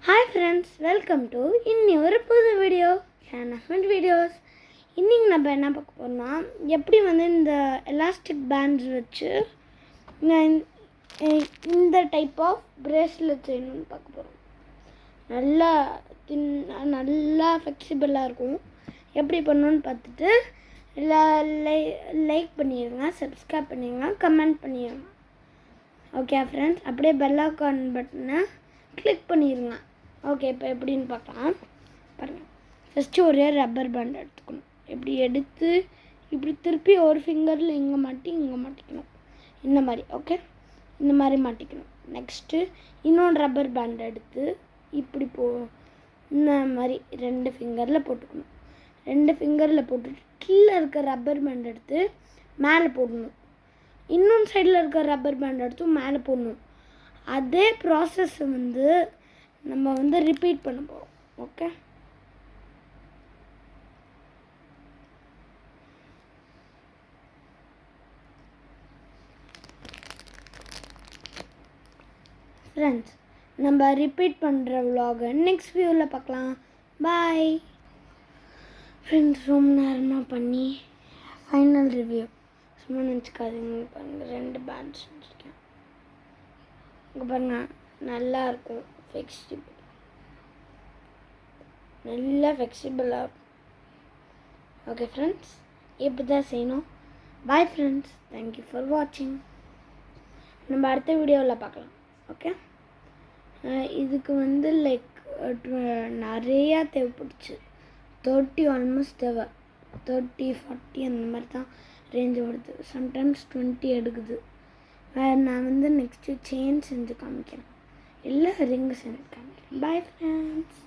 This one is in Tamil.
Hi friends, welcome to இன்னொரு புது வீடியோ ஷானஃபண்ட் வீடியோஸ். இன்றைக்கி நம்ம என்ன பார்க்க போகிறோம்னா, எப்படி இந்த எலாஸ்டிக் பேண்ட்ஸ் வச்சு இந்த டைப் ஆஃப் பிரேஸ்லெட் செய்யணும்னு பார்க்க போகிறோம். நல்லா ஃப்ளெக்சிபிளாக இருக்கும். எப்படி பண்ணணுன்னு பார்த்துட்டு லைக் பண்ணிடுங்க, சப்ஸ்கிரைப் பண்ணிடுங்க, கமெண்ட் பண்ணிடுங்க. ஓகே ஃப்ரெண்ட்ஸ், அப்படியே பெல் ஐகான் பட்டனை கிளிக் பண்ணிடுங்க. ஓகே, இப்போ எப்படின்னு பார்க்கலாம் பாருங்கள். ஃபஸ்ட்டு ஒரு ரப்பர் பேண்ட் எடுத்துக்கணும். இப்படி எடுத்து இப்படி திருப்பி ஒரு ஃபிங்கரில் இங்கே மாட்டிக்கணும். இந்த மாதிரி. ஓகே, இந்த மாதிரி மாட்டிக்கணும். நெக்ஸ்ட்டு இன்னொன்று ரப்பர் பேண்ட் எடுத்து இப்படி இந்த மாதிரி 2 ஃபிங்கரில் போட்டுக்கணும். 2 ஃபிங்கரில் போட்டுட்டு கீழே இருக்க ரப்பர் பேண்ட் எடுத்து மேலே போடணும். இன்னொன்று சைடில் இருக்க ரப்பர் பேண்ட் எடுத்து மேலே போடணும். அதே ப்ராசஸ்ஸை நம்ம ரிப்பீட் பண்ண போகிறோம். ஓகே, ஃப்ரெண்ட்ஸ், நம்ம ரிப்பீட் பண்ணுற விலாகை நெக்ஸ்ட் வியூவில் பார்க்கலாம். Bye friends. ரொம்ப நேரமாக பண்ணி ஃபைனல் ரிவ்யூ சும்மா நினச்சிக்காதீங்க. பாருங்கள், 2 பேண்ட் செஞ்சுருக்கேன். இங்கே பாருங்கள், நல்லாயிருக்கும். நல்லா ஃப்ளெக்சிபிளாக இருக்கும். ஓகே ஃப்ரெண்ட்ஸ், இப்படி தான் செய்யணும். பாய் ஃப்ரெண்ட்ஸ், தேங்க்யூ ஃபார் வாட்சிங். நம்ம அடுத்த வீடியோவில் பார்க்கலாம். ஓகே, இதுக்கு நிறையா தேவைப்படுச்சு. 30 ஆல்மோஸ்ட் தேவை. 30-40 அந்த மாதிரி தான் ரேஞ்சு வருது. சம்டைம்ஸ் 20 எடுக்குது. நான் நெக்ஸ்ட்டு செயின் செஞ்சு காமிக்கிறேன். இல்லை ரிங்கு செஞ்சு காமிக்கிறேன். Bye friends.